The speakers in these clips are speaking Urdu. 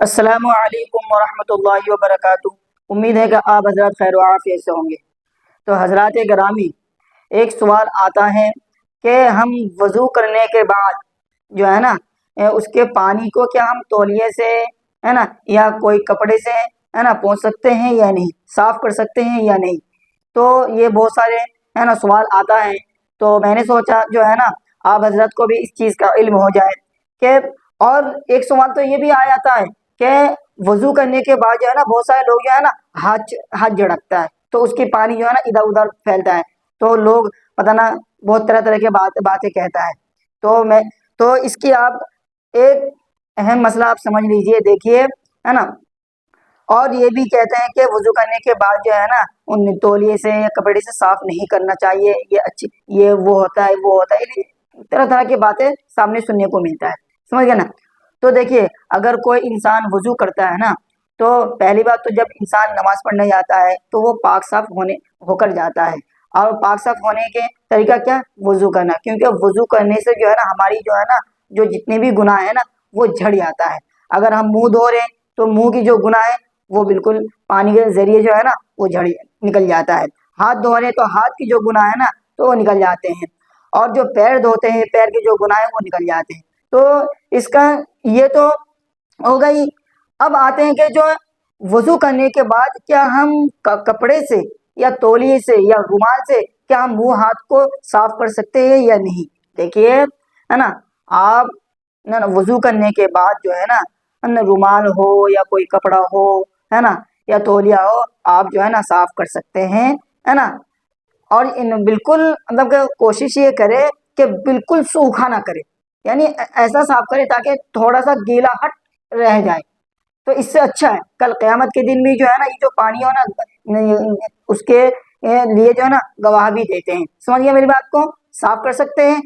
السلام علیکم ورحمۃ اللہ وبرکاتہ۔ امید ہے کہ آپ حضرات خیر و عافیت سے ہوں گے۔ تو حضرات گرامی، ایک سوال آتا ہے کہ ہم وضو کرنے کے بعد جو ہے نا اس کے پانی کو کیا ہم تولیے سے ہے نا یا کوئی کپڑے سے ہے نا پوچھ سکتے ہیں یا نہیں، صاف کر سکتے ہیں یا نہیں؟ تو یہ بہت سارے ہے نا سوال آتا ہے، تو میں نے سوچا جو ہے نا آپ حضرت کو بھی اس چیز کا علم ہو جائے کہ، اور ایک سوال تو یہ بھی آ جاتا ہے کہ وضو کرنے کے بعد جو ہے نا بہت سارے لوگ جو ہے نا ہاتھ جھڑکتا ہے تو اس کی پانی جو ہے نا ادھر ادھر پھیلتا ہے، تو لوگ پتہ نا بہت طرح طرح کے باتیں کہتا ہے۔ تو اس کی آپ ایک اہم مسئلہ آپ سمجھ لیجئے، دیکھیے ہے نا، اور یہ بھی کہتے ہیں کہ وضو کرنے کے بعد جو ہے نا ان تولیے سے یا کپڑے سے صاف نہیں کرنا چاہیے، یہ وہ ہوتا ہے طرح طرح کی باتیں سامنے سننے کو ملتا ہے، سمجھ گئے نا؟ تو دیکھیے، اگر کوئی انسان وضو کرتا ہے نا تو پہلی بات تو جب انسان نماز پڑھنے جاتا ہے تو وہ پاک صاف ہو کر جاتا ہے، اور پاک صاف ہونے کے طریقہ کیا؟ وضو کرنا، کیونکہ وضو کرنے سے جو ہے نا ہماری جو ہے نا جو جتنے بھی گناہ ہے نا وہ جھڑ جاتا ہے۔ اگر ہم منہ دھو رہے ہیں تو منہ کی جو گناہ ہے وہ بالکل پانی کے ذریعے جو ہے نا وہ نکل جاتا ہے، ہاتھ دھو رہے ہیں تو ہاتھ کی جو گناہ ہے نا تو وہ نکل جاتے ہیں، اور جو پیر دھوتے ہیں پیر کے جو گناہ ہیں وہ نکل جاتے ہیں۔ تو اس کا یہ تو ہو گئی۔ اب آتے ہیں کہ جو وضو کرنے کے بعد کیا ہم کپڑے سے یا تولیے سے یا رومال سے کیا ہم منہ ہاتھ کو صاف کر سکتے ہیں یا نہیں؟ دیکھیے ہے نا، آپ وضو کرنے کے بعد جو ہے نا رومال ہو یا کوئی کپڑا ہو ہے نا یا تولیہ ہو، آپ جو ہے نا صاف کر سکتے ہیں، ہے نا، اور بالکل مطلب کہ کوشش یہ کرے کہ بالکل سوکھا نہ کرے، یعنی ایسا صاف کرے تاکہ تھوڑا سا گیلا ہٹ رہ جائے، تو اس سے اچھا ہے کل قیامت کے دن بھی جو ہے نا یہ جو پانی ہو نا اس کے لیے جو ہے نا گواہ بھی دیتے ہیں۔ سمجھ گئے میری بات کو؟ صاف کر سکتے ہیں،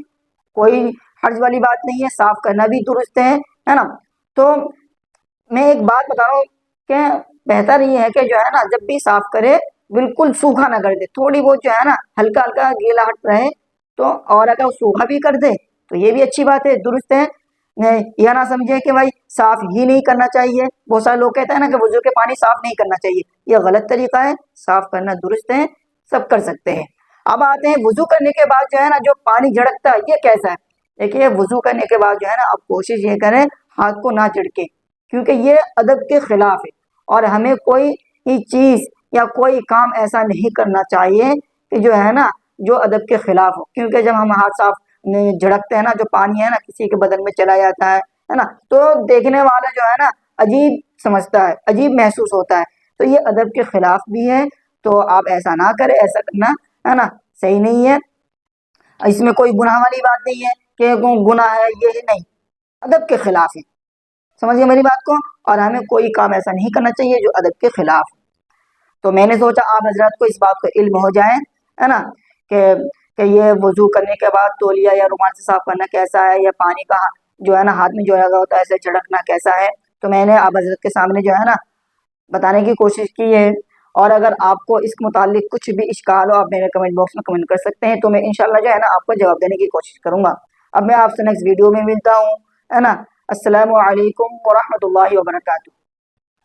کوئی حرج والی بات نہیں ہے، صاف کرنا بھی درست ہے نا۔ تو میں ایک بات بتا رہا ہوں کہ بہتر یہ ہے کہ جو ہے نا جب بھی صاف کرے بالکل سوکھا نہ کر دے، تھوڑی بہت جو ہے نا ہلکا ہلکا گیلا ہٹ رہے تو، اور اگر سوکھا بھی کر دے تو یہ بھی اچھی بات ہے، درست ہے۔ یہ نہ سمجھے کہ بھائی صاف ہی نہیں کرنا چاہیے، بہت سارے لوگ کہتے ہیں نا کہ وضو کے پانی صاف نہیں کرنا چاہیے، یہ غلط طریقہ ہے، صاف کرنا درست ہے، سب کر سکتے ہیں۔ اب آتے ہیں وضو کرنے کے بعد جو ہے نا جو پانی جھڑکتا ہے یہ کیسا ہے؟ دیکھیے وضو کرنے کے بعد جو ہے نا آپ کوشش یہ کریں ہاتھ کو نہ جھڑکیں، کیونکہ یہ ادب کے خلاف ہے، اور ہمیں کوئی چیز یا کوئی کام ایسا نہیں کرنا چاہیے کہ جو ہے نا جو ادب کے خلاف ہو، کیونکہ جب ہم ہاتھ صاف جھڑکتے ہیں نا جو پانی ہے نا کسی کے بدن میں چلا جاتا ہے نا، تو دیکھنے والا جو ہے نا عجیب سمجھتا ہے، عجیب محسوس ہوتا ہے، تو یہ ادب کے خلاف بھی ہے، تو آپ ایسا نہ کریں، ایسا کرنا ہے نا صحیح نہیں ہے۔ اس میں کوئی گناہ والی بات نہیں ہے کہ گناہ ہے یہ نہیں، ادب کے خلاف ہے، سمجھیے میری بات کو، اور ہمیں کوئی کام ایسا نہیں کرنا چاہیے جو ادب کے خلاف ہے۔ تو میں نے سوچا آپ حضرات کو اس بات کا علم ہو جائے ہے نا کہ یہ وضو کرنے کے بعد تولیہ یا رومال سے صاف کرنا کیسا ہے، یا پانی کا جو ہے نا ہاتھ میں جو لگا ہوتا ہے ایسے جھڑکنا کیسا ہے، تو میں نے آپ حضرت کے سامنے جو ہے نا بتانے کی کوشش کی ہے۔ اور اگر آپ کو اس کے متعلق کچھ بھی اشکال ہو آپ میرے کمنٹ باکس میں کمنٹ کر سکتے ہیں، تو میں انشاءاللہ جو ہے نا آپ کو جواب دینے کی کوشش کروں گا۔ اب میں آپ سے نیکسٹ ویڈیو میں ملتا ہوں، ہے نا۔ السلام علیکم ورحمۃ اللہ وبرکاتہ۔